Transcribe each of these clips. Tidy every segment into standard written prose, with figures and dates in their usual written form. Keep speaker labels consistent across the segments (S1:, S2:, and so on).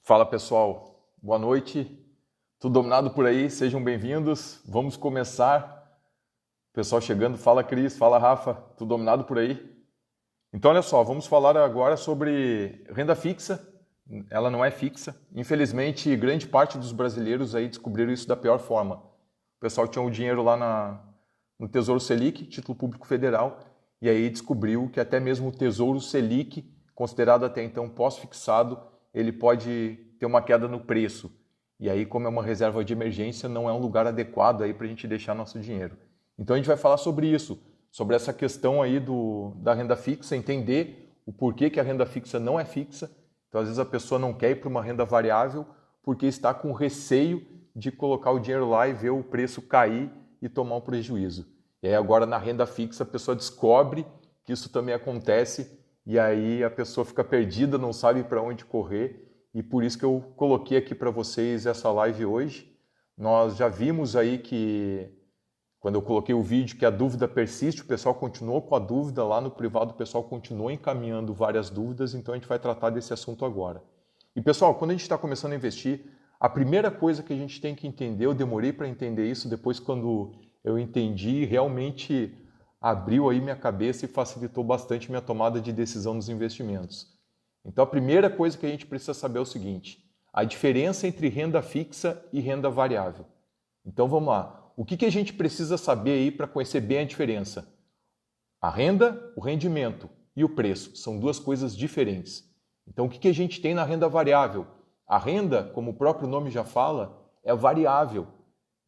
S1: Fala pessoal, boa noite, tudo dominado por aí? Sejam bem-vindos, vamos começar. Pessoal chegando, fala Cris, fala Rafa, tudo dominado por aí? Então olha só, vamos falar agora sobre renda fixa. Ela não é fixa, infelizmente grande parte dos brasileiros aí descobriram isso da pior forma. O pessoal tinha o dinheiro lá no Tesouro Selic, título público federal, e aí descobriu que até mesmo o Tesouro Selic, considerado até então pós-fixado, ele pode ter uma queda no preço. E aí, como é uma reserva de emergência, não é um lugar adequado aí para a gente deixar nosso dinheiro. Então a gente vai falar sobre isso, sobre essa questão aí da renda fixa, entender o porquê que a renda fixa não é fixa. Então às vezes a pessoa não quer ir para uma renda variável porque está com receio de colocar o dinheiro lá e ver o preço cair e tomar um prejuízo. E aí agora na renda fixa a pessoa descobre que isso também acontece e aí a pessoa fica perdida, não sabe para onde correr, e por isso que eu coloquei aqui para vocês essa live hoje. Nós já vimos aí que, quando eu coloquei o vídeo, que a dúvida persiste, o pessoal continuou com a dúvida lá no privado, o pessoal continuou encaminhando várias dúvidas, então a gente vai tratar desse assunto agora. E pessoal, quando a gente está começando a investir, a primeira coisa que a gente tem que entender, eu demorei para entender isso, depois quando eu entendi, realmente abriu aí minha cabeça e facilitou bastante minha tomada de decisão nos investimentos. Então a primeira coisa que a gente precisa saber é o seguinte: a diferença entre renda fixa e renda variável. Então vamos lá. O que a gente precisa saber aí para conhecer bem a diferença? A renda, o rendimento e o preço são duas coisas diferentes. Então o que a gente tem na renda variável? A renda, como o próprio nome já fala, é variável.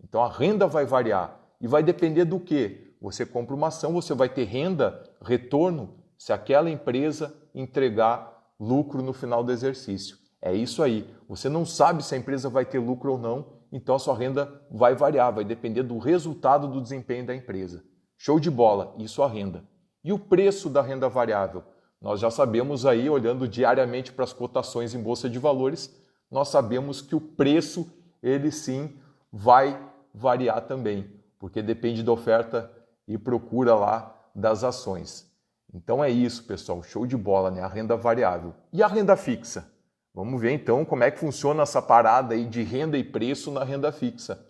S1: Então a renda vai variar e vai depender do quê? Você compra uma ação, você vai ter renda, retorno, se aquela empresa entregar lucro no final do exercício. É isso aí. Você não sabe se a empresa vai ter lucro ou não, então a sua renda vai variar, vai depender do resultado do desempenho da empresa. Show de bola, isso é a renda. E o preço da renda variável? Nós já sabemos aí, olhando diariamente para as cotações em bolsa de valores, nós sabemos que o preço, ele sim, vai variar também, porque depende da oferta e procura lá das ações. Então é isso, pessoal, show de bola, né? A renda variável. E a renda fixa? Vamos ver então como é que funciona essa parada aí de renda e preço na renda fixa.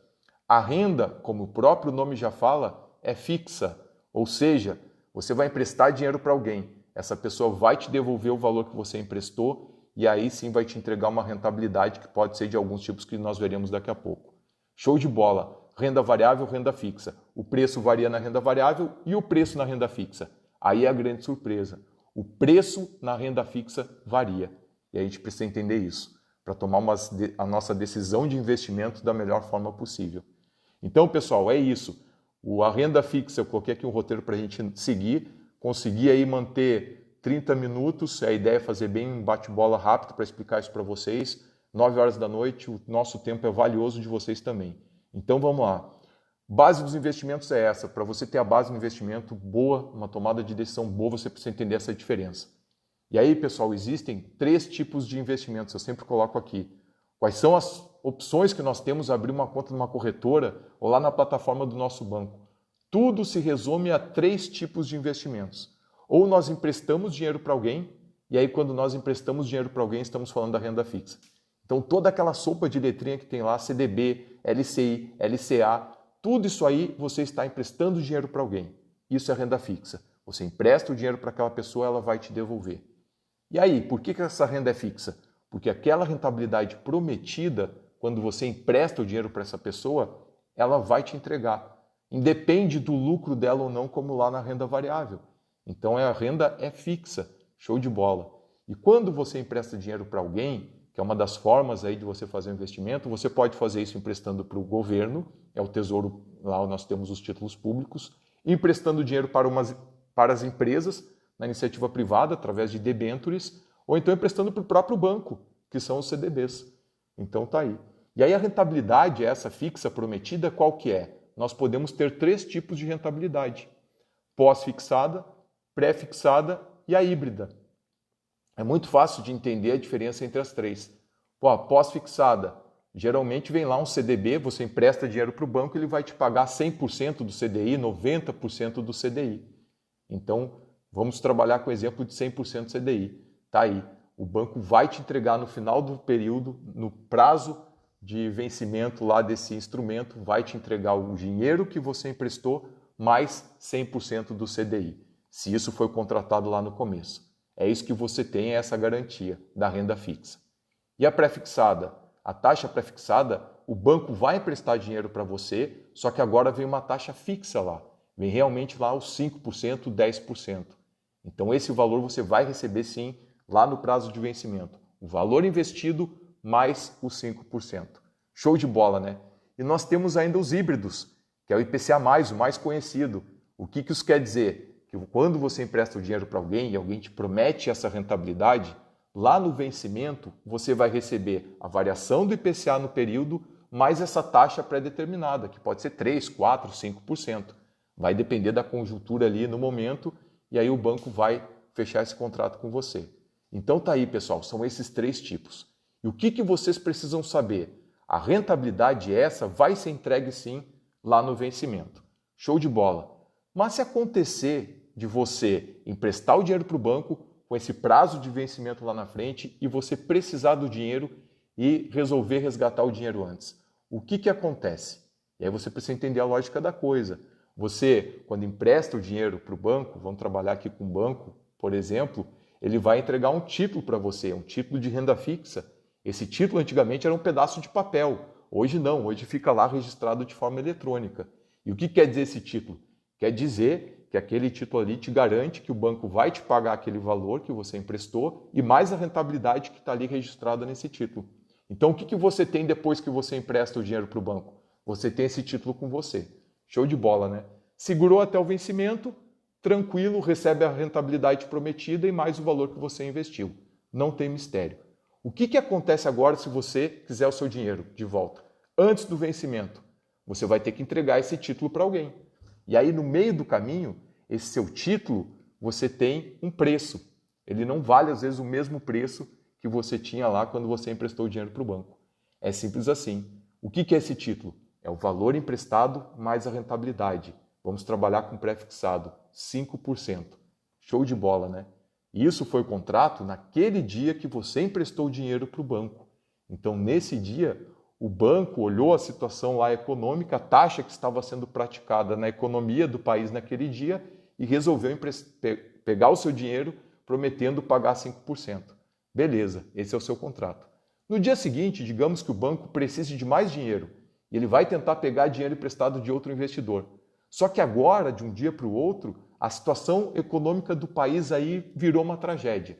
S1: A renda, como o próprio nome já fala, é fixa, ou seja, você vai emprestar dinheiro para alguém, essa pessoa vai te devolver o valor que você emprestou e aí sim vai te entregar uma rentabilidade que pode ser de alguns tipos que nós veremos daqui a pouco. Show de bola! Renda variável, renda fixa. O preço varia na renda variável e o preço na renda fixa. Aí é a grande surpresa. O preço na renda fixa varia. E a gente precisa entender isso para tomar a nossa decisão de investimento da melhor forma possível. Então, pessoal, é isso. A renda fixa, eu coloquei aqui um roteiro para a gente seguir. Consegui aí manter 30 minutos. A ideia é fazer bem um bate-bola rápido para explicar isso para vocês. 9 horas da noite, o nosso tempo é valioso de vocês também. Então vamos lá. Base dos investimentos é essa. Para você ter a base do investimento boa, uma tomada de decisão boa, você precisa entender essa diferença. E aí, pessoal, existem 3 tipos de investimentos, eu sempre coloco aqui. Quais são as opções que nós temos a abrir uma conta numa corretora ou lá na plataforma do nosso banco? Tudo se resume a 3 tipos de investimentos. Ou nós emprestamos dinheiro para alguém, e aí quando nós emprestamos dinheiro para alguém, estamos falando da renda fixa. Então toda aquela sopa de letrinha que tem lá, CDB, LCI, LCA, tudo isso aí você está emprestando dinheiro para alguém. Isso é renda fixa. Você empresta o dinheiro para aquela pessoa, ela vai te devolver. E aí, por que essa renda é fixa? Porque aquela rentabilidade prometida, quando você empresta o dinheiro para essa pessoa, ela vai te entregar. Independe do lucro dela ou não, como lá na renda variável. Então a renda é fixa, show de bola. E quando você empresta dinheiro para alguém, que é uma das formas aí de você fazer um investimento, você pode fazer isso emprestando para o governo, é o Tesouro, lá nós temos os títulos públicos, emprestando dinheiro para as empresas, na iniciativa privada, através de debêntures, ou então emprestando para o próprio banco, que são os CDBs. Então tá aí. E aí a rentabilidade, essa fixa prometida, qual que é? Nós podemos ter 3 tipos de rentabilidade: pós-fixada, pré-fixada e a híbrida. É muito fácil de entender a diferença entre as 3. Pós-fixada, geralmente vem lá um CDB, você empresta dinheiro para o banco, ele vai te pagar 100% do CDI, 90% do CDI. Então, vamos trabalhar com o exemplo de 100% CDI. Tá aí. O banco vai te entregar no final do período, no prazo de vencimento lá desse instrumento, vai te entregar o dinheiro que você emprestou mais 100% do CDI, se isso foi contratado lá no começo. É isso que você tem, é essa garantia da renda fixa. E a pré-fixada? A taxa pré-fixada, o banco vai emprestar dinheiro para você, só que agora vem uma taxa fixa lá. Vem realmente lá os 5%, 10%. Então esse valor você vai receber sim lá no prazo de vencimento. O valor investido mais os 5%. Show de bola, né? E nós temos ainda os híbridos, que é o IPCA+, o mais conhecido. O que isso quer dizer? Que quando você empresta o dinheiro para alguém e alguém te promete essa rentabilidade, lá no vencimento você vai receber a variação do IPCA no período mais essa taxa pré-determinada, que pode ser 3, 4, 5%. Vai depender da conjuntura ali no momento e aí o banco vai fechar esse contrato com você. Então tá aí, pessoal, são esses 3 tipos. E o que vocês precisam saber? A rentabilidade essa vai ser entregue sim lá no vencimento. Show de bola. Mas se acontecer de você emprestar o dinheiro para o banco com esse prazo de vencimento lá na frente e você precisar do dinheiro e resolver resgatar o dinheiro antes, o que acontece? E aí você precisa entender a lógica da coisa. Você, quando empresta o dinheiro para o banco, vamos trabalhar aqui com o banco, por exemplo, ele vai entregar um título para você, um título de renda fixa. Esse título antigamente era um pedaço de papel. Hoje não, hoje fica lá registrado de forma eletrônica. E o que quer dizer esse título? Quer dizer que aquele título ali te garante que o banco vai te pagar aquele valor que você emprestou e mais a rentabilidade que está ali registrada nesse título. Então o que você tem depois que você empresta o dinheiro para o banco? Você tem esse título com você. Show de bola, né? Segurou até o vencimento, tranquilo, recebe a rentabilidade prometida e mais o valor que você investiu. Não tem mistério. O que acontece agora se você quiser o seu dinheiro de volta? Antes do vencimento, você vai ter que entregar esse título para alguém. E aí, no meio do caminho, esse seu título, você tem um preço. Ele não vale, às vezes, o mesmo preço que você tinha lá quando você emprestou o dinheiro para o banco. É simples assim. O que é esse título? É o valor emprestado mais a rentabilidade. Vamos trabalhar com pré-fixado, 5%. Show de bola, né? Isso foi o contrato naquele dia que você emprestou o dinheiro para o banco. Então, nesse dia, o banco olhou a situação lá econômica, a taxa que estava sendo praticada na economia do país naquele dia e resolveu pegar o seu dinheiro prometendo pagar 5%. Beleza, esse é o seu contrato. No dia seguinte, digamos que o banco precise de mais dinheiro e ele vai tentar pegar dinheiro emprestado de outro investidor. Só que agora, de um dia para o outro, a situação econômica do país aí virou uma tragédia.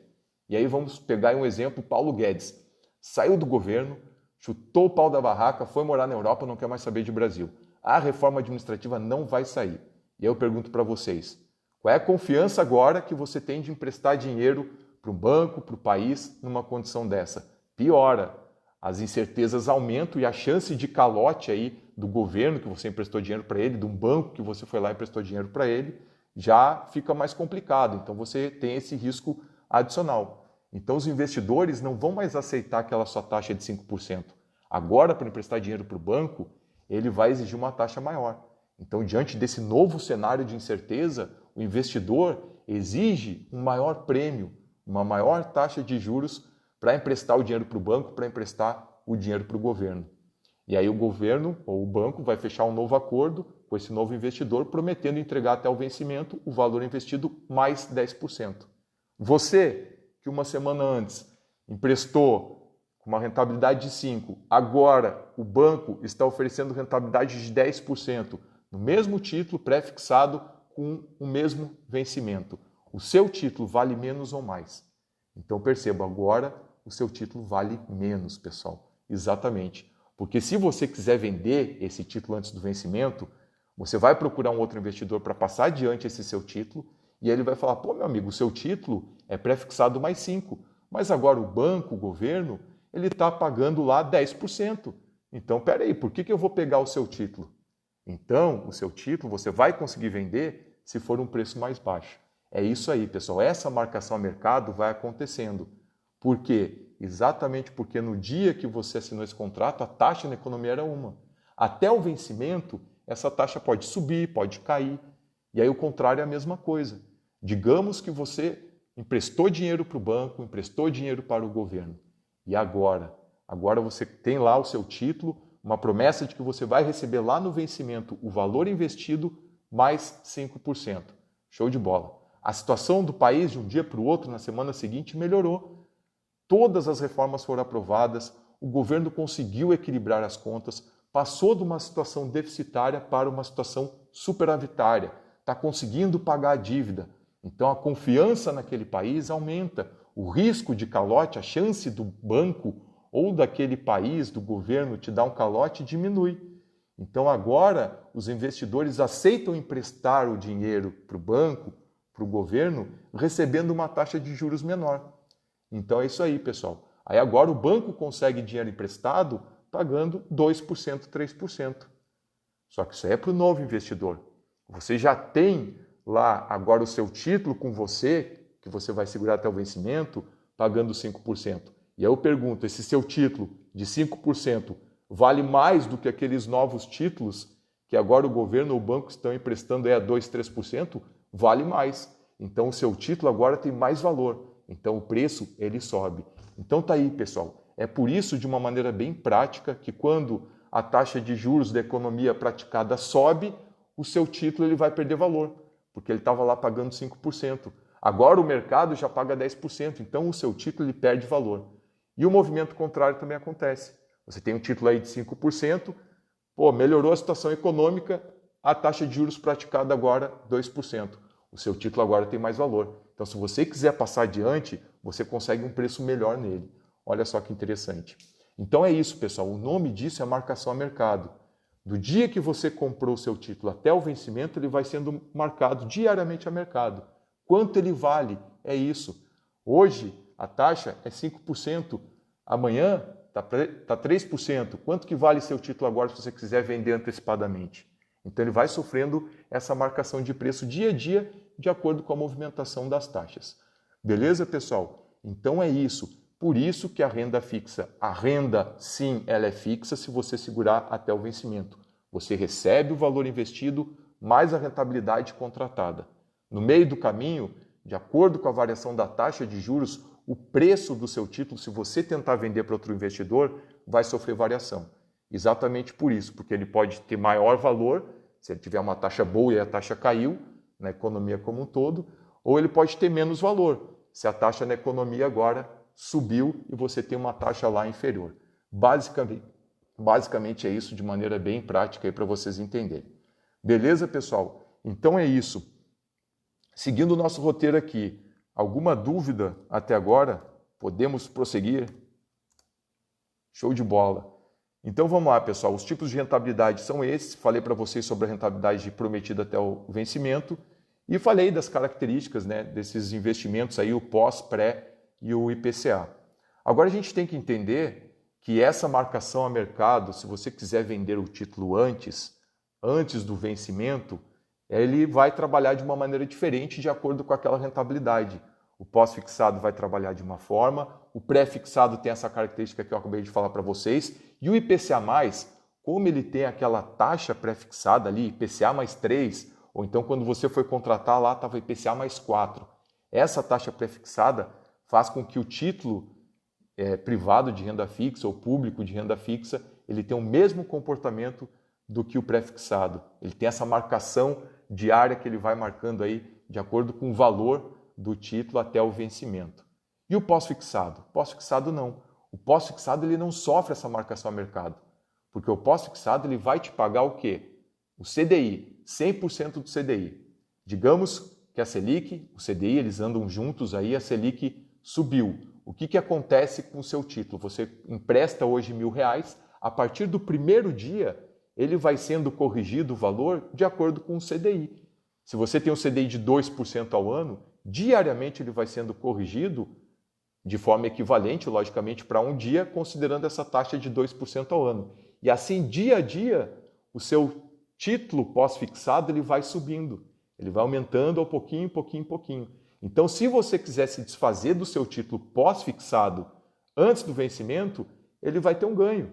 S1: E aí vamos pegar um exemplo, Paulo Guedes. Saiu do governo, chutou o pau da barraca, foi morar na Europa, não quer mais saber de Brasil. A reforma administrativa não vai sair. E aí eu pergunto para vocês, qual é a confiança agora que você tem de emprestar dinheiro para um banco, para o país, numa condição dessa? Piora. As incertezas aumentam e a chance de calote aí do governo que você emprestou dinheiro para ele, de um banco que você foi lá e emprestou dinheiro para ele, já fica mais complicado. Então você tem esse risco adicional. Então os investidores não vão mais aceitar aquela sua taxa de 5%. Agora, para emprestar dinheiro para o banco, ele vai exigir uma taxa maior. Então, diante desse novo cenário de incerteza, o investidor exige um maior prêmio, uma maior taxa de juros para emprestar o dinheiro para o banco, para emprestar o dinheiro para o governo. E aí o governo ou o banco vai fechar um novo acordo com esse novo investidor, prometendo entregar até o vencimento o valor investido mais 10%. Você, que uma semana antes emprestou com uma rentabilidade de 5%, agora o banco está oferecendo rentabilidade de 10%, no mesmo título pré-fixado com o mesmo vencimento. O seu título vale menos ou mais? Então perceba, agora o seu título vale menos, pessoal. Exatamente. Porque se você quiser vender esse título antes do vencimento, você vai procurar um outro investidor para passar adiante esse seu título e ele vai falar, pô, meu amigo, o seu título é pré-fixado mais 5%, mas agora o banco, o governo, ele está pagando lá 10%. Então, peraí, por que eu vou pegar o seu título? Então, o seu título você vai conseguir vender se for um preço mais baixo. É isso aí, pessoal. Essa marcação a mercado vai acontecendo. Por quê? Exatamente porque no dia que você assinou esse contrato, a taxa na economia era uma. Até o vencimento, essa taxa pode subir, pode cair. E aí o contrário é a mesma coisa. Digamos que você emprestou dinheiro para o banco, emprestou dinheiro para o governo. E agora? Agora você tem lá o seu título, uma promessa de que você vai receber lá no vencimento o valor investido mais 5%. Show de bola. A situação do país de um dia para o outro, na semana seguinte, melhorou. Todas as reformas foram aprovadas, o governo conseguiu equilibrar as contas, passou de uma situação deficitária para uma situação superavitária, está conseguindo pagar a dívida. Então a confiança naquele país aumenta, o risco de calote, a chance do banco ou daquele país, do governo, te dar um calote diminui. Então agora os investidores aceitam emprestar o dinheiro para o banco, para o governo, recebendo uma taxa de juros menor. Então é isso aí, pessoal. Aí agora o banco consegue dinheiro emprestado pagando 2%, 3%. Só que isso aí é para o novo investidor. Você já tem lá agora o seu título com você, que você vai segurar até o vencimento, pagando 5%. E aí eu pergunto, esse seu título de 5% vale mais do que aqueles novos títulos que agora o governo ou o banco estão emprestando a 2%, 3%? Vale mais. Então o seu título agora tem mais valor. Então o preço ele sobe. Então tá aí, pessoal. É por isso, de uma maneira bem prática, que quando a taxa de juros da economia praticada sobe, o seu título ele vai perder valor, porque ele estava lá pagando 5%. Agora o mercado já paga 10%, então o seu título ele perde valor. E o movimento contrário também acontece. Você tem um título aí de 5%, melhorou a situação econômica, a taxa de juros praticada agora 2%. O seu título agora tem mais valor. Então, se você quiser passar adiante, você consegue um preço melhor nele. Olha só que interessante. Então é isso, pessoal. O nome disso é marcação a mercado. Do dia que você comprou o seu título até o vencimento, ele vai sendo marcado diariamente a mercado. Quanto ele vale? É isso. Hoje, a taxa é 5%. Amanhã, está 3%. Quanto que vale seu título agora se você quiser vender antecipadamente? Então, ele vai sofrendo essa marcação de preço dia a dia, de acordo com a movimentação das taxas. Beleza, pessoal? Então, é isso. Por isso que a renda fixa, a renda sim, ela é fixa se você segurar até o vencimento. Você recebe o valor investido mais a rentabilidade contratada. No meio do caminho, de acordo com a variação da taxa de juros, o preço do seu título, se você tentar vender para outro investidor, vai sofrer variação. Exatamente por isso, porque ele pode ter maior valor, se ele tiver uma taxa boa e a taxa caiu, na economia como um todo, ou ele pode ter menos valor, se a taxa na economia agora subiu e você tem uma taxa lá inferior. Basicamente é isso de maneira bem prática aí para vocês entenderem. Beleza, pessoal? Então é isso. Seguindo o nosso roteiro aqui, alguma dúvida até agora? Podemos prosseguir? Show de bola. Então vamos lá, pessoal. Os tipos de rentabilidade são esses. Falei para vocês sobre a rentabilidade prometida até o vencimento e falei das características, desses investimentos aí, o pós, pré e o IPCA. Agora a gente tem que entender que essa marcação a mercado, se você quiser vender o título antes do vencimento, ele vai trabalhar de uma maneira diferente de acordo com aquela rentabilidade. O pós-fixado vai trabalhar de uma forma, o pré-fixado tem essa característica que eu acabei de falar para vocês, e o IPCA+, como ele tem aquela taxa pré-fixada ali, IPCA mais 3, ou então quando você foi contratar lá estava IPCA mais 4. Essa taxa pré-fixada faz com que o título privado de renda fixa ou público de renda fixa, ele tenha o mesmo comportamento do que o pré-fixado. Ele tem essa marcação diária que ele vai marcando aí de acordo com o valor do título até o vencimento. E o pós-fixado? Pós-fixado não. O pós-fixado ele não sofre essa marcação a mercado, porque o pós-fixado ele vai te pagar o quê? O CDI, 100% do CDI. Digamos que a Selic, o CDI, eles andam juntos aí, a Selic subiu. O que acontece com o seu título? Você empresta hoje R$1.000, a partir do primeiro dia ele vai sendo corrigido o valor de acordo com o CDI. Se você tem um CDI de 2% ao ano, diariamente ele vai sendo corrigido de forma equivalente, logicamente, para um dia, considerando essa taxa de 2% ao ano. E assim, dia a dia, o seu título pós-fixado ele vai subindo. Ele vai aumentando ao pouquinho, pouquinho, pouquinho. Então, se você quiser se desfazer do seu título pós-fixado antes do vencimento, ele vai ter um ganho,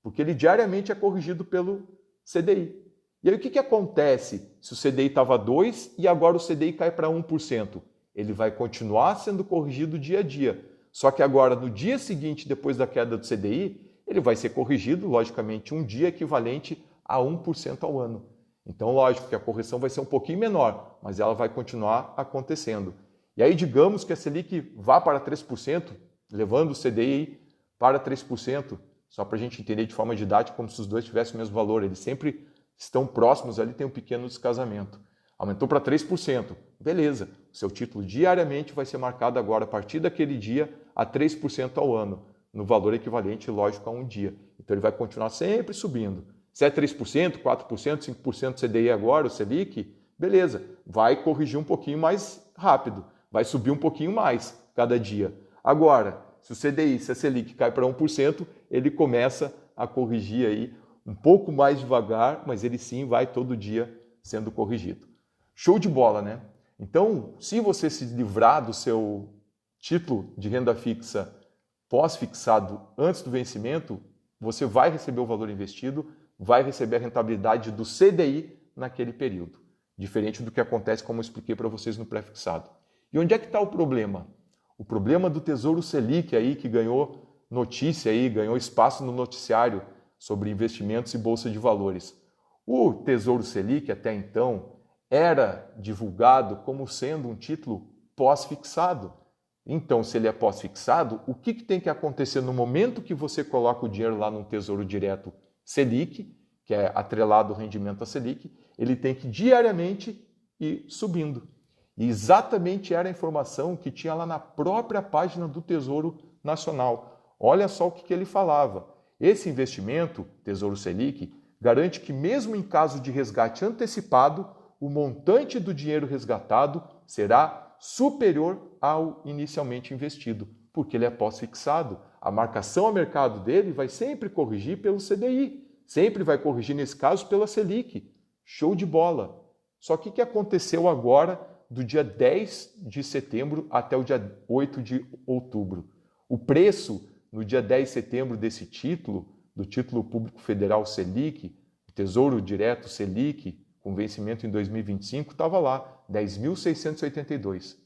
S1: porque ele diariamente é corrigido pelo CDI. E aí o que acontece se o CDI estava 2% e agora o CDI cai para 1%? ele vai continuar sendo corrigido dia a dia. Só que agora, no dia seguinte, depois da queda do CDI, ele vai ser corrigido, logicamente, um dia equivalente a 1% ao ano. Então, lógico que a correção vai ser um pouquinho menor, mas ela vai continuar acontecendo. E aí, digamos que a Selic vá para 3%, levando o CDI para 3%, só para a gente entender de forma didática como se os dois tivessem o mesmo valor. Eles sempre estão próximos, ali tem um pequeno descasamento. Aumentou para 3%. Beleza, o seu título diariamente vai ser marcado agora, a partir daquele dia, a 3% ao ano, no valor equivalente, lógico, a um dia. Então ele vai continuar sempre subindo. Se é 3%, 4%, 5% CDI agora, o Selic, beleza, vai corrigir um pouquinho mais rápido, vai subir um pouquinho mais cada dia. Agora, se o CDI, se a Selic cai para 1%, ele começa a corrigir aí um pouco mais devagar, mas ele sim vai todo dia sendo corrigido. Show de bola, né? Então, se você se livrar do seu título de renda fixa pós-fixado antes do vencimento, você vai receber o valor investido, vai receber a rentabilidade do CDI naquele período. Diferente do que acontece, como eu expliquei para vocês no pré-fixado. E onde é que está o problema? O problema do Tesouro Selic aí, que ganhou notícia aí, ganhou espaço no noticiário sobre investimentos e bolsa de valores. O Tesouro Selic, até então, era divulgado como sendo um título pós-fixado. Então, se ele é pós-fixado, o que tem que acontecer no momento que você coloca o dinheiro lá no Tesouro Direto Selic, que é atrelado ao rendimento à Selic, ele tem que diariamente ir subindo. E exatamente era a informação que tinha lá na própria página do Tesouro Nacional. Olha só o que ele falava. Esse investimento, Tesouro Selic, garante que mesmo em caso de resgate antecipado, o montante do dinheiro resgatado será superior ao inicialmente investido, porque ele é pós-fixado. A marcação a mercado dele vai sempre corrigir pelo CDI, sempre vai corrigir, nesse caso, pela Selic. Show de bola! Só que o que aconteceu agora, do dia 10 de setembro até o dia 8 de outubro? O preço, no dia 10 de setembro, desse título, do título público federal Selic, Tesouro Direto Selic, com vencimento em 2025, estava lá, 10.682.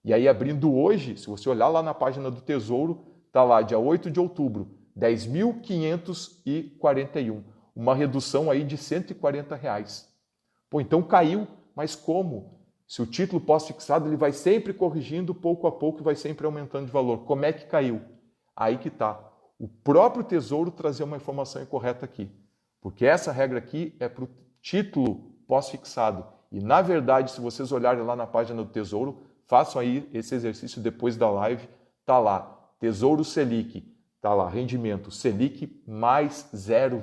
S1: E aí, abrindo hoje, se você olhar lá na página do Tesouro, está lá, dia 8 de outubro, 10.541. Uma redução aí de R$ 140. Pô, então caiu, mas como? Se o título pós-fixado ele vai sempre corrigindo pouco a pouco e vai sempre aumentando de valor. Como é que caiu? Aí que está. O próprio Tesouro trazer uma informação incorreta aqui. Porque essa regra aqui é para o título pós-fixado. E, na verdade, se vocês olharem lá na página do Tesouro, façam aí esse exercício depois da live, está lá, Tesouro Selic, está lá, rendimento Selic mais 0,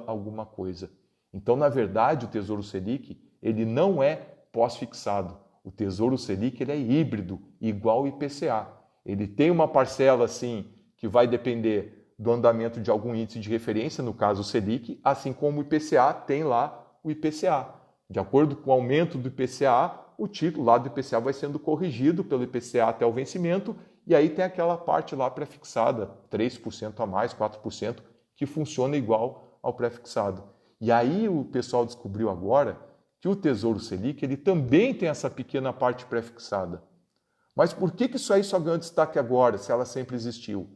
S1: alguma coisa. Então, na verdade, o Tesouro Selic, ele não é pós-fixado. O Tesouro Selic ele é híbrido, igual o IPCA. Ele tem uma parcela, assim, que vai depender do andamento de algum índice de referência, no caso o Selic, assim como o IPCA tem lá o IPCA. De acordo com o aumento do IPCA, o título lá do IPCA vai sendo corrigido pelo IPCA até o vencimento, e aí tem aquela parte lá pré-fixada, 3% a mais, 4%, que funciona igual ao pré-fixado. E aí o pessoal descobriu agora que o Tesouro Selic ele também tem essa pequena parte pré-fixada. Mas por que isso aí só ganhou destaque agora, se ela sempre existiu?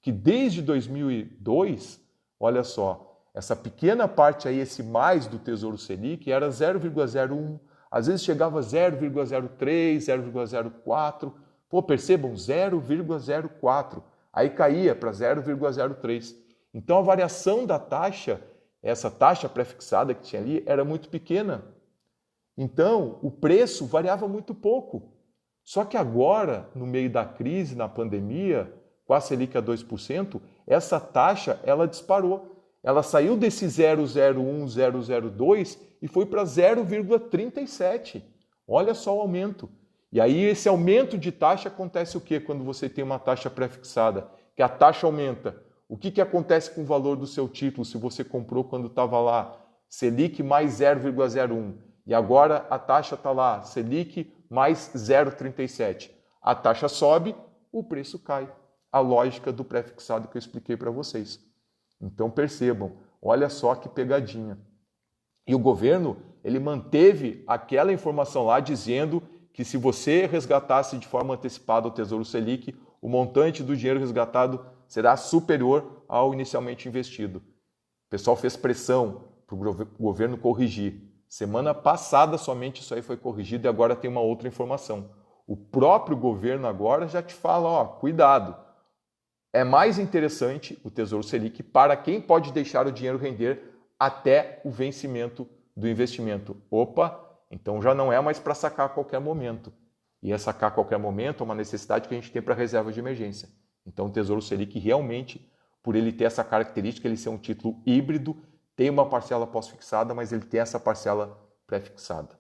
S1: Que desde 2002, olha só, essa pequena parte aí, esse mais do Tesouro Selic, era 0,01, às vezes chegava a 0,03, 0,04. Pô, percebam, 0,04. Aí caía para 0,03. Então a variação da taxa, essa taxa pré-fixada que tinha ali, era muito pequena. Então o preço variava muito pouco. Só que agora, no meio da crise, na pandemia, com a Selic a 2%, essa taxa ela disparou. Ela saiu desse 0,01, 0,02 e foi para 0,37. Olha só o aumento. E aí esse aumento de taxa acontece o quê quando você tem uma taxa pré-fixada? Que a taxa aumenta. O que acontece com o valor do seu título se você comprou quando estava lá? Selic mais 0,01. E agora a taxa está lá, Selic mais 0,37. A taxa sobe, o preço cai. A lógica do pré-fixado que eu expliquei para vocês. Então percebam, olha só que pegadinha. E o governo, ele manteve aquela informação lá dizendo que se você resgatasse de forma antecipada o Tesouro Selic, o montante do dinheiro resgatado será superior ao inicialmente investido. O pessoal fez pressão para o governo corrigir. Semana passada somente isso aí foi corrigido e agora tem uma outra informação. O próprio governo agora já te fala, ó, cuidado. É mais interessante o Tesouro Selic para quem pode deixar o dinheiro render até o vencimento do investimento. Opa, então já não é mais para sacar a qualquer momento. E é sacar a qualquer momento é uma necessidade que a gente tem para reserva de emergência. Então o Tesouro Selic realmente, por ele ter essa característica, ele ser um título híbrido, tem uma parcela pós-fixada, mas ele tem essa parcela pré-fixada.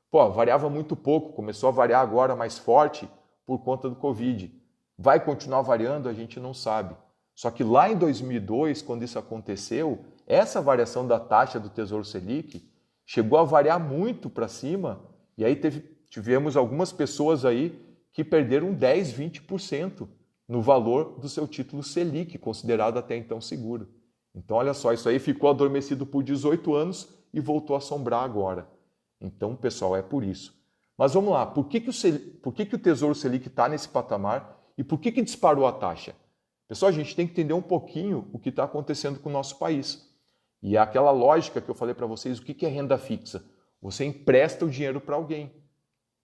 S1: Pô, variava muito pouco, começou a variar agora mais forte por conta do Covid. Vai continuar variando? A gente não sabe. Só que lá em 2002, quando isso aconteceu, essa variação da taxa do Tesouro Selic chegou a variar muito para cima e aí tivemos algumas pessoas aí que perderam 10, 20% no valor do seu título Selic, considerado até então seguro. Então, olha só, isso aí ficou adormecido por 18 anos e voltou a assombrar agora. Então, pessoal, é por isso. Mas vamos lá, por que o Tesouro Selic está nesse patamar e por que disparou a taxa? Pessoal, a gente tem que entender um pouquinho o que está acontecendo com o nosso país. E é aquela lógica que eu falei para vocês, o que é renda fixa? Você empresta o dinheiro para alguém.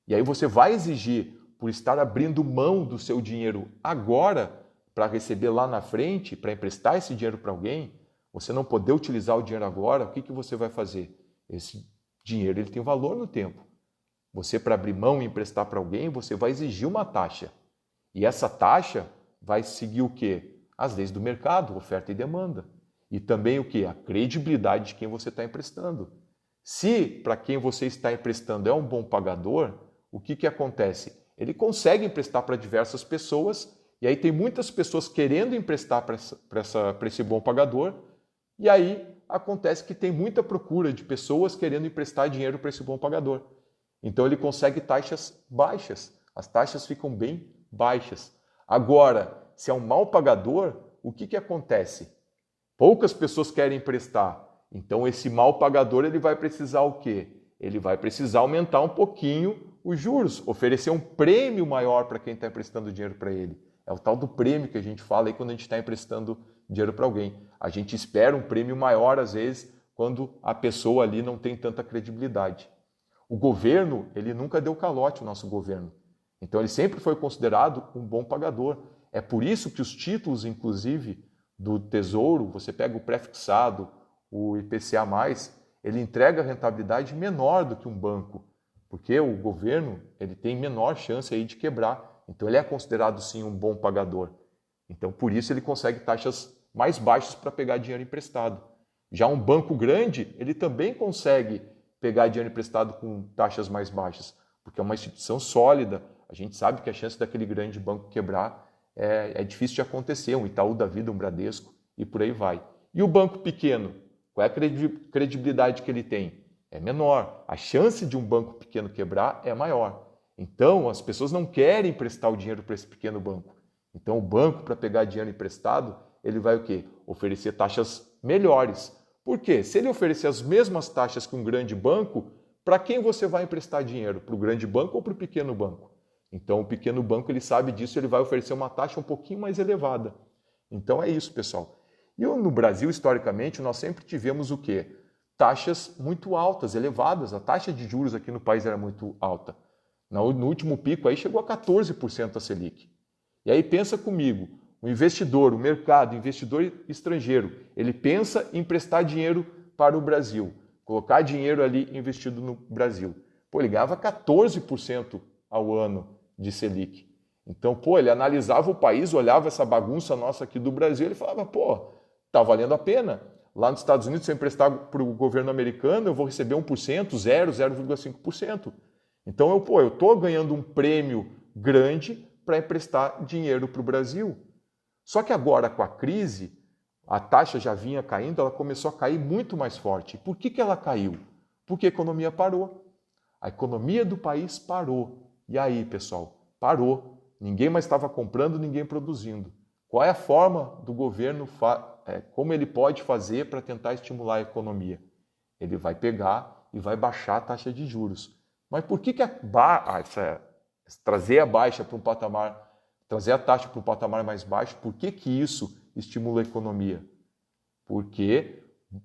S1: E aí você vai exigir, por estar abrindo mão do seu dinheiro agora, para receber lá na frente, para emprestar esse dinheiro para alguém, você não poder utilizar o dinheiro agora, o que você vai fazer? Esse dinheiro ele tem valor no tempo. Você, para abrir mão e emprestar para alguém, você vai exigir uma taxa. E essa taxa vai seguir o quê? As leis do mercado, oferta e demanda. E também o quê? A credibilidade de quem você está emprestando. Se para quem você está emprestando é um bom pagador, o que acontece? Ele consegue emprestar para diversas pessoas e aí tem muitas pessoas querendo emprestar para esse bom pagador e aí acontece que tem muita procura de pessoas querendo emprestar dinheiro para esse bom pagador. Então ele consegue taxas baixas, as taxas ficam bem baixas. Agora, se é um mau pagador, o que acontece? Poucas pessoas querem emprestar, então esse mau pagador ele vai precisar o quê? Ele vai precisar aumentar um pouquinho os juros, oferecer um prêmio maior para quem está emprestando dinheiro para ele. É o tal do prêmio que a gente fala aí quando a gente está emprestando dinheiro para alguém. A gente espera um prêmio maior, às vezes, quando a pessoa ali não tem tanta credibilidade. O governo, ele nunca deu calote, o nosso governo. Então, ele sempre foi considerado um bom pagador. É por isso que os títulos, inclusive, do Tesouro, você pega o pré-fixado, o IPCA+, ele entrega rentabilidade menor do que um banco, porque o governo ele tem menor chance aí de quebrar. Então, ele é considerado, sim, um bom pagador. Então, por isso, ele consegue taxas mais baixas para pegar dinheiro emprestado. Já um banco grande, ele também consegue pegar dinheiro emprestado com taxas mais baixas, porque é uma instituição sólida. A gente sabe que a chance daquele grande banco quebrar é difícil de acontecer, um Itaú da vida, um Bradesco e por aí vai. E o banco pequeno? Qual é a credibilidade que ele tem? É menor. A chance de um banco pequeno quebrar é maior. Então, as pessoas não querem emprestar o dinheiro para esse pequeno banco. Então, o banco, para pegar dinheiro emprestado, ele vai o quê? Oferecer taxas melhores. Por quê? Se ele oferecer as mesmas taxas que um grande banco, para quem você vai emprestar dinheiro? Para o grande banco ou para o pequeno banco? Então, o pequeno banco, ele sabe disso, ele vai oferecer uma taxa um pouquinho mais elevada. Então, é isso, pessoal. E no Brasil, historicamente, nós sempre tivemos o quê? Taxas muito altas, elevadas. A taxa de juros aqui no país era muito alta. No último pico aí chegou a 14% a Selic. E aí pensa comigo, o investidor, o mercado, o investidor estrangeiro, ele pensa em emprestar dinheiro para o Brasil, colocar dinheiro ali investido no Brasil. Pô, ele ganhava 14% ao ano de Selic. Então, ele analisava o país, olhava essa bagunça nossa aqui do Brasil, ele falava, tá valendo a pena. Lá nos Estados Unidos, se eu emprestar para o governo americano, eu vou receber 1%, 0,5%. Então, eu estou ganhando um prêmio grande para emprestar dinheiro para o Brasil. Só que agora, com a crise, a taxa já vinha caindo, ela começou a cair muito mais forte. Por que ela caiu? Porque a economia parou. A economia do país parou. E aí, pessoal? Parou. Ninguém mais estava comprando, ninguém produzindo. Qual é a forma do governo, como ele pode fazer para tentar estimular a economia? Ele vai pegar e vai baixar a taxa de juros. Mas por que trazer a baixa para um patamar, trazer a taxa para um patamar mais baixo, por que isso estimula a economia? Porque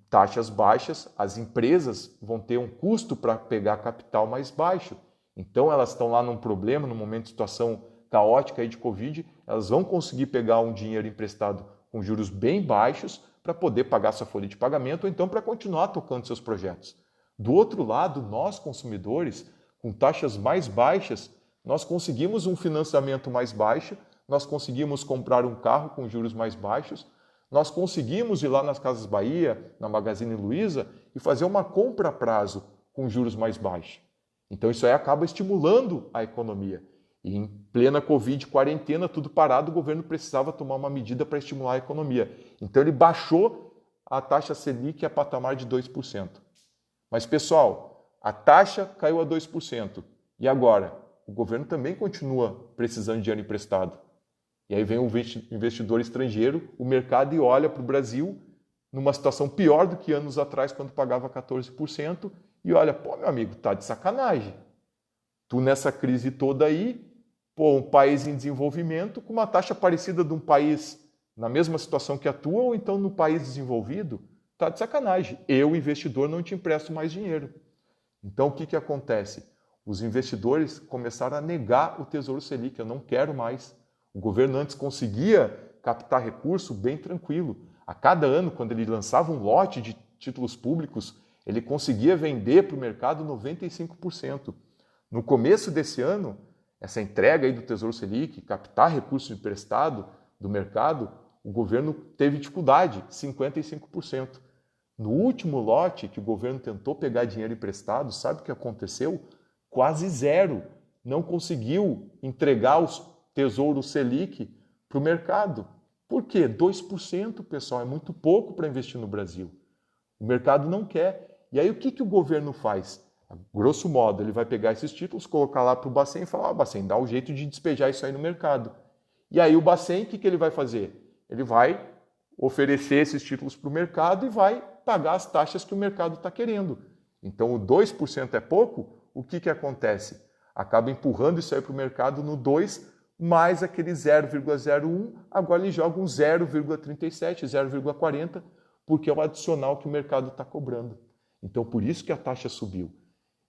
S1: taxas baixas, as empresas vão ter um custo para pegar capital mais baixo. Então elas estão lá num problema, num momento de situação caótica aí de Covid, elas vão conseguir pegar um dinheiro emprestado com juros bem baixos para poder pagar sua folha de pagamento ou então para continuar tocando seus projetos. Do outro lado, nós consumidores, com taxas mais baixas, nós conseguimos um financiamento mais baixo, nós conseguimos comprar um carro com juros mais baixos, nós conseguimos ir lá nas Casas Bahia, na Magazine Luiza e fazer uma compra a prazo com juros mais baixos. Então isso aí acaba estimulando a economia. E em plena Covid, quarentena, tudo parado, o governo precisava tomar uma medida para estimular a economia. Então ele baixou a taxa Selic a patamar de 2%. Mas pessoal, a taxa caiu a 2%. E agora? O governo também continua precisando de dinheiro emprestado. E aí vem o investidor estrangeiro, o mercado, e olha para o Brasil numa situação pior do que anos atrás, quando pagava 14%, e olha, pô, meu amigo, tá de sacanagem. Tu nessa crise toda aí, pô, um país em desenvolvimento com uma taxa parecida de um país na mesma situação que a tua, ou então no país desenvolvido, tá de sacanagem. Eu, investidor, não te empresto mais dinheiro. Então o que acontece? Os investidores começaram a negar o Tesouro Selic, eu não quero mais. O governo antes conseguia captar recurso bem tranquilo. A cada ano, quando ele lançava um lote de títulos públicos, ele conseguia vender para o mercado 95%. No começo desse ano, essa entrega aí do Tesouro Selic, captar recurso emprestado do mercado, o governo teve dificuldade, 55%. No último lote que o governo tentou pegar dinheiro emprestado, sabe o que aconteceu? Quase zero. Não conseguiu entregar os Tesouro Selic para o mercado. Por quê? 2%, pessoal, é muito pouco para investir no Brasil. O mercado não quer. E aí o que o governo faz? Grosso modo, ele vai pegar esses títulos, colocar lá para o Bacen e falar, Bacen, dá um jeito de despejar isso aí no mercado. E aí o Bacen, o que ele vai fazer? Ele vai oferecer esses títulos para o mercado e vai pagar as taxas que o mercado está querendo. Então o 2% é pouco, o que acontece? Acaba empurrando isso aí para o mercado no 2%, mais aquele 0,01, agora ele joga um 0,37, 0,40, porque é o adicional que o mercado está cobrando. Então, por isso que a taxa subiu.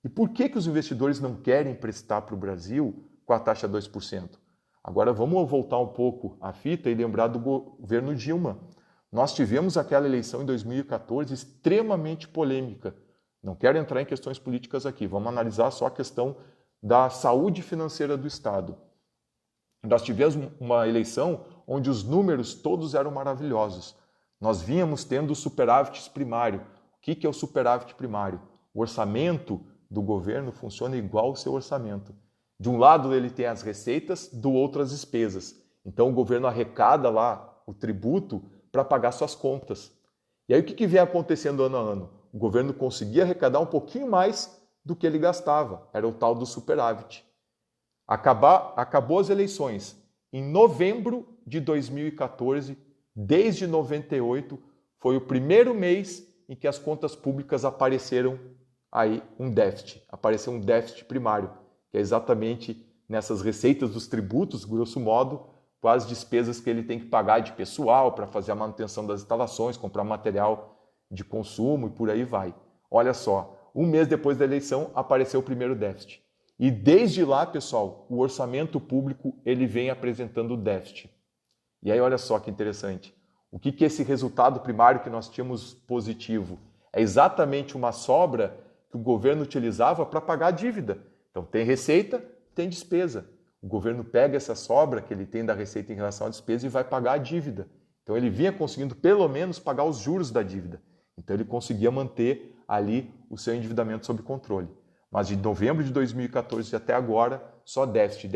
S1: E por que os investidores não querem emprestar para o Brasil com a taxa 2%? Agora, vamos voltar um pouco a fita e lembrar do governo Dilma. Nós tivemos aquela eleição em 2014 extremamente polêmica. Não quero entrar em questões políticas aqui, vamos analisar só a questão da saúde financeira do Estado. Nós tivemos uma eleição onde os números todos eram maravilhosos. Nós vínhamos tendo superávites primário. O que é o superávit primário? O orçamento do governo funciona igual ao seu orçamento. De um lado ele tem as receitas, do outro as despesas. Então o governo arrecada lá o tributo para pagar suas contas. E aí o que vem acontecendo ano a ano? O governo conseguia arrecadar um pouquinho mais do que ele gastava. Era o tal do superávit. Acabou as eleições. Em novembro de 2014, desde 98, foi o primeiro mês em que as contas públicas apareceram aí um déficit. Apareceu um déficit primário, que é exatamente nessas receitas dos tributos, grosso modo, com as despesas que ele tem que pagar de pessoal para fazer a manutenção das instalações, comprar material de consumo e por aí vai. Olha só, um mês depois da eleição apareceu o primeiro déficit. E desde lá, pessoal, o orçamento público ele vem apresentando déficit. E aí olha só que interessante. O que esse resultado primário que nós tínhamos positivo? É exatamente uma sobra que o governo utilizava para pagar a dívida. Então tem receita, tem despesa. O governo pega essa sobra que ele tem da receita em relação à despesa e vai pagar a dívida. Então ele vinha conseguindo pelo menos pagar os juros da dívida. Então ele conseguia manter ali o seu endividamento sob controle. Mas de novembro de 2014 até agora, só déficit.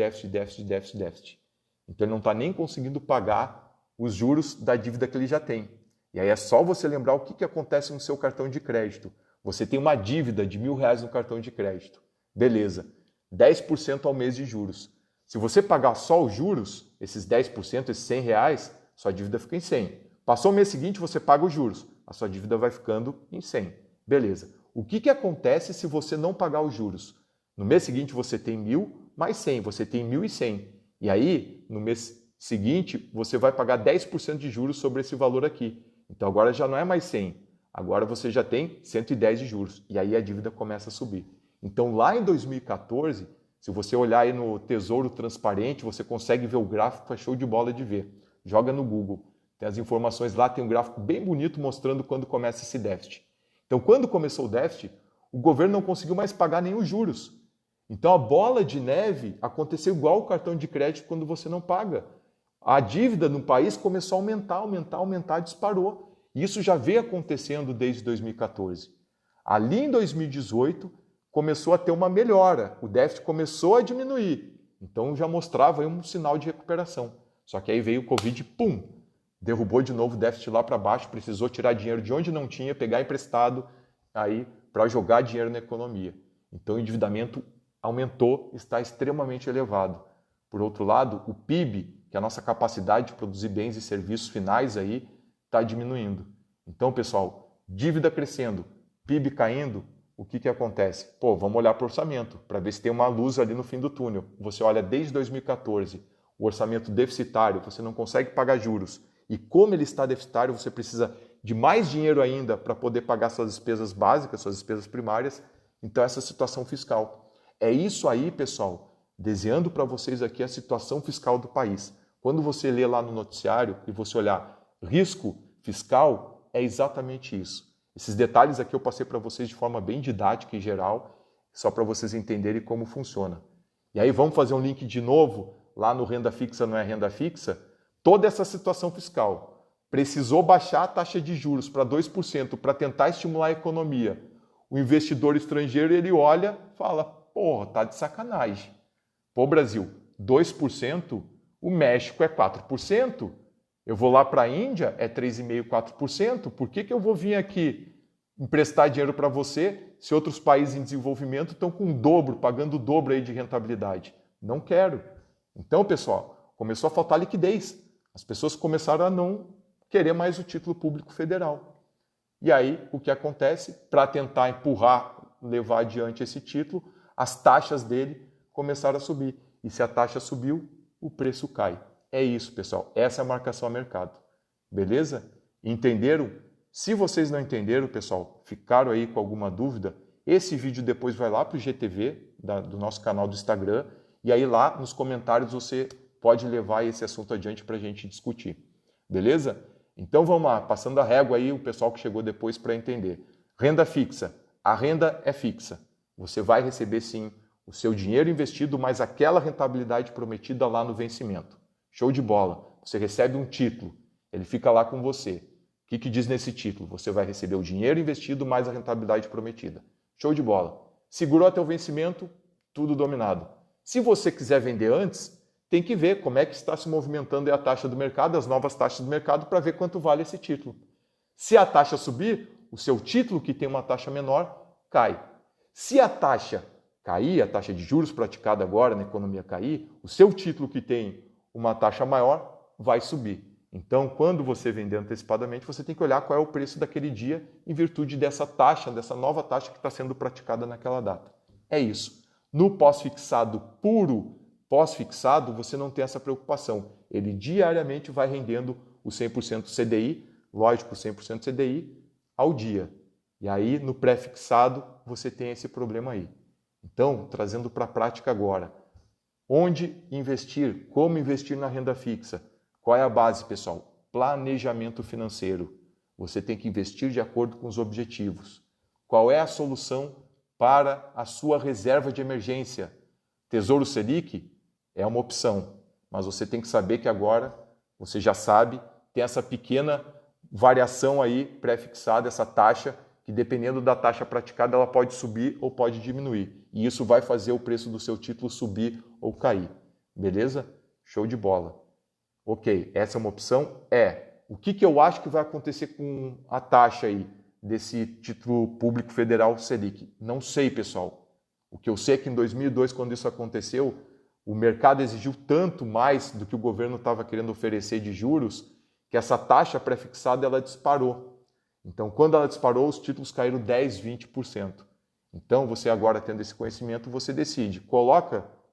S1: Então ele não está nem conseguindo pagar os juros da dívida que ele já tem. E aí é só você lembrar o que acontece no seu cartão de crédito. Você tem uma dívida de R$1.000 no cartão de crédito. Beleza, 10% ao mês de juros. Se você pagar só os juros, esses 10%, esses R$100, sua dívida fica em 100. Passou o mês seguinte, você paga os juros. A sua dívida vai ficando em 100. Beleza. O que acontece se você não pagar os juros? No mês seguinte você tem 1.000 mais 100, você tem 1.100. E aí, no mês seguinte, você vai pagar 10% de juros sobre esse valor aqui. Então agora já não é mais 100, agora você já tem 110 de juros. E aí a dívida começa a subir. Então lá em 2014, se você olhar aí no Tesouro Transparente, você consegue ver o gráfico, é show de bola de ver. Joga no Google. Tem as informações lá, tem um gráfico bem bonito mostrando quando começa esse déficit. Então quando começou o déficit, o governo não conseguiu mais pagar nenhum juros. Então a bola de neve aconteceu igual o cartão de crédito quando você não paga. A dívida no país começou a aumentar, disparou. E isso já veio acontecendo desde 2014. Ali em 2018 começou a ter uma melhora, o déficit começou a diminuir. Então já mostrava aí um sinal de recuperação. Só que aí veio o Covid, pum, derrubou de novo o déficit lá para baixo, precisou tirar dinheiro de onde não tinha, pegar emprestado aí para jogar dinheiro na economia. Então o endividamento aumentou, está extremamente elevado. Por outro lado, o PIB, que é a nossa capacidade de produzir bens e serviços finais aí, está diminuindo. Então, pessoal, dívida crescendo, PIB caindo, o que acontece? Pô, vamos olhar para o orçamento, para ver se tem uma luz ali no fim do túnel. Você olha desde 2014, o orçamento deficitário, você não consegue pagar juros. E como ele está deficitário, você precisa de mais dinheiro ainda para poder pagar suas despesas básicas, suas despesas primárias. Então, essa situação fiscal. É isso aí, pessoal, desenhando para vocês aqui a situação fiscal do país. Quando você lê lá no noticiário e você olhar risco fiscal, é exatamente isso. Esses detalhes aqui eu passei para vocês de forma bem didática e geral, só para vocês entenderem como funciona. E aí vamos fazer um link de novo, lá no Renda Fixa não é Renda Fixa, toda essa situação fiscal. Precisou baixar a taxa de juros para 2% para tentar estimular a economia. O investidor estrangeiro, ele olha e fala, porra, tá de sacanagem. Pô, Brasil, 2%, o México é 4%, eu vou lá para a Índia, é 3,5%, 4%, por que eu vou vir aqui emprestar dinheiro para você se outros países em desenvolvimento estão com o dobro, pagando o dobro aí de rentabilidade? Não quero. Então, pessoal, começou a faltar liquidez. As pessoas começaram a não querer mais o título público federal. E aí, o que acontece? Para tentar empurrar, levar adiante esse título, as taxas dele começaram a subir. E se a taxa subiu, o preço cai. É isso, pessoal. Essa é a marcação a mercado. Beleza? Entenderam? Se vocês não entenderam, pessoal, ficaram aí com alguma dúvida, esse vídeo depois vai lá para o GTV, do nosso canal do Instagram, e aí lá nos comentários você pode levar esse assunto adiante para a gente discutir. Beleza? Então vamos lá, passando a régua aí, o pessoal que chegou depois para entender. Renda fixa. A renda é fixa. Você vai receber sim o seu dinheiro investido, mais aquela rentabilidade prometida lá no vencimento. Show de bola. Você recebe um título, ele fica lá com você. O que diz nesse título? Você vai receber o dinheiro investido mais a rentabilidade prometida. Show de bola. Segurou até o vencimento, tudo dominado. Se você quiser vender antes, tem que ver como é que está se movimentando a taxa do mercado, as novas taxas do mercado, para ver quanto vale esse título. Se a taxa subir, o seu título, que tem uma taxa menor, cai. Se a taxa cair, a taxa de juros praticada agora na economia cair, o seu título, que tem uma taxa maior, vai subir. Então, quando você vender antecipadamente, você tem que olhar qual é o preço daquele dia em virtude dessa taxa, dessa nova taxa que está sendo praticada naquela data. É isso. No pós-fixado puro, pós-fixado, você não tem essa preocupação. Ele diariamente vai rendendo o 100% CDI, lógico, 100% CDI, ao dia. E aí, no pré-fixado, você tem esse problema aí. Então, trazendo para a prática agora. Onde investir? Como investir na renda fixa? Qual é a base, pessoal? Planejamento financeiro. Você tem que investir de acordo com os objetivos. Qual é a solução para a sua reserva de emergência? Tesouro Selic é uma opção, mas você tem que saber que agora, você já sabe, tem essa pequena variação aí pré-fixada, essa taxa, que dependendo da taxa praticada, ela pode subir ou pode diminuir. E isso vai fazer o preço do seu título subir ou cair. Beleza? Show de bola. Ok, essa é uma opção? O que eu acho que vai acontecer com a taxa aí desse título público federal Selic? Não sei, pessoal. O que eu sei é que em 2002, quando isso aconteceu, o mercado exigiu tanto mais do que o governo estava querendo oferecer de juros, que essa taxa pré-fixada ela disparou. Então, quando ela disparou, os títulos caíram 10%, 20%. Então, você agora tendo esse conhecimento, você decide,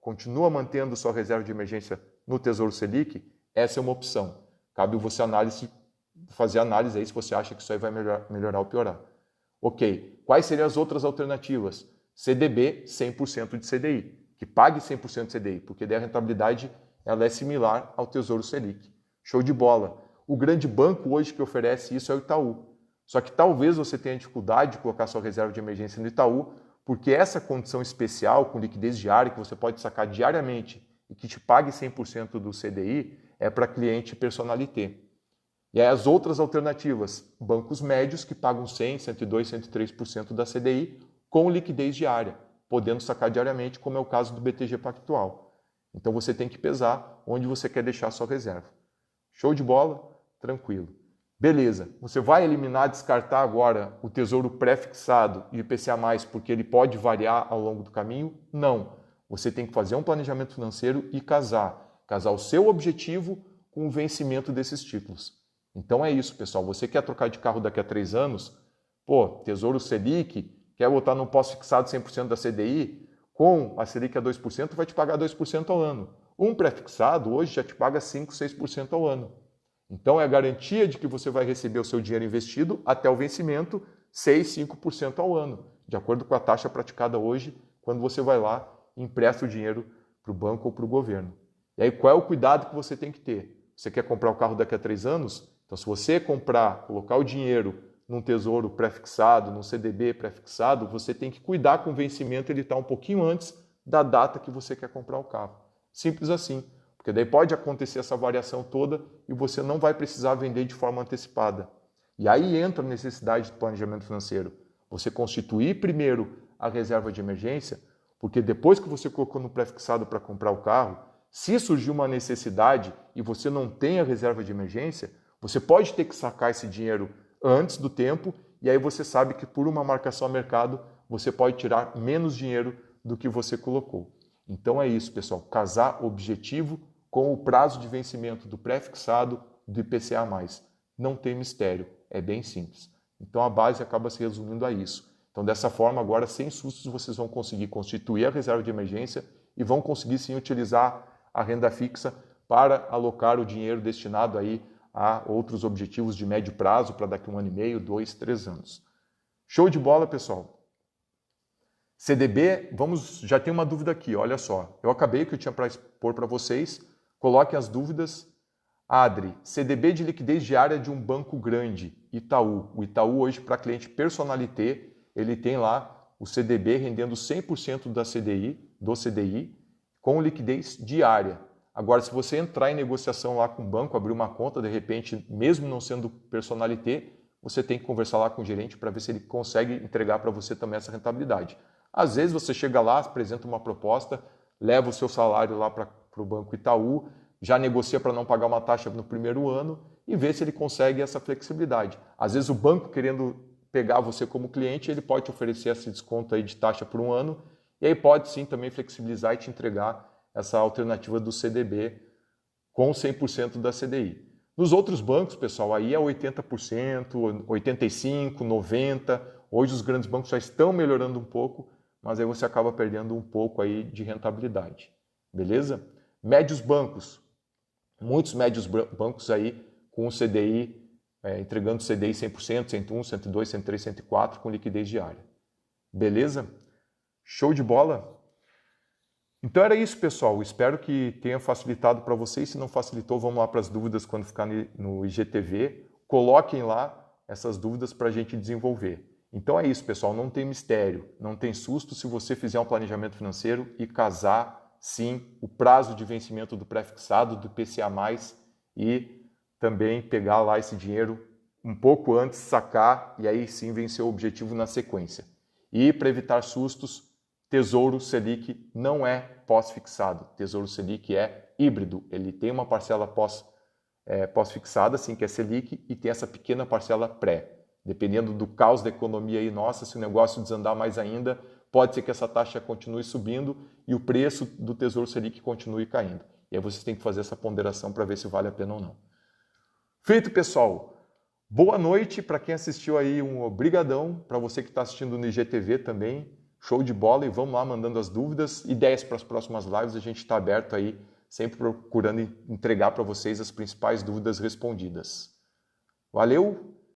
S1: continua mantendo sua reserva de emergência no Tesouro Selic, essa é uma opção. Cabe você fazer análise aí se você acha que isso aí vai melhorar ou piorar. Ok, quais seriam as outras alternativas? CDB 100% de CDI, que pague 100% de CDI, porque daí a rentabilidade ela é similar ao Tesouro Selic. Show de bola. O grande banco hoje que oferece isso é o Itaú. Só que talvez você tenha dificuldade de colocar sua reserva de emergência no Itaú, porque essa condição especial com liquidez diária, que você pode sacar diariamente e que te pague 100% do CDI, é para cliente personalité. E aí as outras alternativas, bancos médios que pagam 100%, 102%, 103% da CDI com liquidez diária, podendo sacar diariamente, como é o caso do BTG Pactual. Então você tem que pesar onde você quer deixar a sua reserva. Show de bola? Tranquilo. Beleza, você vai eliminar, descartar agora o tesouro pré-fixado e o IPCA+, porque ele pode variar ao longo do caminho? Não. Você tem que fazer um planejamento financeiro e casar o seu objetivo com o vencimento desses títulos. Então é isso, pessoal. Você quer trocar de carro daqui a 3 anos? Tesouro Selic, quer botar no pós-fixado 100% da CDI? Com a Selic a 2%, vai te pagar 2% ao ano. Um pré-fixado hoje já te paga 5%, 6% ao ano. Então é a garantia de que você vai receber o seu dinheiro investido até o vencimento 6%, 5% ao ano, de acordo com a taxa praticada hoje, quando você vai lá e empresta o dinheiro para o banco ou para o governo. E aí qual é o cuidado que você tem que ter? Você quer comprar o carro daqui a 3 anos? Então se você colocar o dinheiro num tesouro pré-fixado, num CDB pré-fixado, você tem que cuidar com o vencimento, ele está um pouquinho antes da data que você quer comprar o carro. Simples assim. Porque daí pode acontecer essa variação toda e você não vai precisar vender de forma antecipada. E aí entra a necessidade de planejamento financeiro. Você constituir primeiro a reserva de emergência, porque depois que você colocou no pré-fixado para comprar o carro, se surgir uma necessidade e você não tem a reserva de emergência, você pode ter que sacar esse dinheiro antes do tempo e aí você sabe que por uma marcação a mercado você pode tirar menos dinheiro do que você colocou. Então é isso, pessoal. Casar objetivo com o prazo de vencimento do pré-fixado do IPCA+. Não tem mistério, é bem simples. Então a base acaba se resumindo a isso. Então dessa forma, agora sem sustos, vocês vão conseguir constituir a reserva de emergência e vão conseguir sim utilizar a renda fixa para alocar o dinheiro destinado aí a outros objetivos de médio prazo para daqui a 1 ano e meio, 2, 3 anos. Show de bola, pessoal! CDB, já tem uma dúvida aqui, olha só. Eu acabei que eu tinha para expor para vocês. Coloquem as dúvidas. Adri, CDB de liquidez diária de um banco grande, Itaú. O Itaú hoje para cliente personalité, ele tem lá o CDB rendendo 100% do CDI, com liquidez diária. Agora, se você entrar em negociação lá com o banco, abrir uma conta, de repente, mesmo não sendo personalité, você tem que conversar lá com o gerente para ver se ele consegue entregar para você também essa rentabilidade. Às vezes você chega lá, apresenta uma proposta, leva o seu salário lá para o Banco Itaú, já negocia para não pagar uma taxa no primeiro ano e vê se ele consegue essa flexibilidade. Às vezes o banco, querendo pegar você como cliente, ele pode te oferecer esse desconto aí de taxa por 1 ano e aí pode sim também flexibilizar e te entregar essa alternativa do CDB com 100% da CDI. Nos outros bancos, pessoal, aí é 80%, 85%, 90%. Hoje os grandes bancos já estão melhorando um pouco, mas aí você acaba perdendo um pouco aí de rentabilidade. Beleza? Médios bancos. Muitos médios bancos aí com o CDI, entregando CDI 100%, 101, 102, 103, 104 com liquidez diária. Beleza? Show de bola? Então era isso, pessoal. Espero que tenha facilitado para vocês. Se não facilitou, vamos lá para as dúvidas quando ficar no IGTV. Coloquem lá essas dúvidas para a gente desenvolver. Então é isso, pessoal. Não tem mistério, não tem susto se você fizer um planejamento financeiro e casar, sim, o prazo de vencimento do pré-fixado, do IPCA+, e também pegar lá esse dinheiro um pouco antes, sacar e aí sim vencer o objetivo na sequência. E para evitar sustos, Tesouro Selic não é pós-fixado. Tesouro Selic é híbrido. Ele tem uma parcela pós-fixada, assim, que é Selic, e tem essa pequena parcela pré. Dependendo do caos da economia aí, nossa, se o negócio desandar mais ainda, pode ser que essa taxa continue subindo e o preço do Tesouro Selic continue caindo. E aí você tem que fazer essa ponderação para ver se vale a pena ou não. Feito, pessoal. Boa noite para quem assistiu aí, um obrigadão. Para você que está assistindo no IGTV também. Show de bola, e vamos lá mandando as dúvidas, ideias para as próximas lives, a gente está aberto aí, sempre procurando entregar para vocês as principais dúvidas respondidas. Valeu!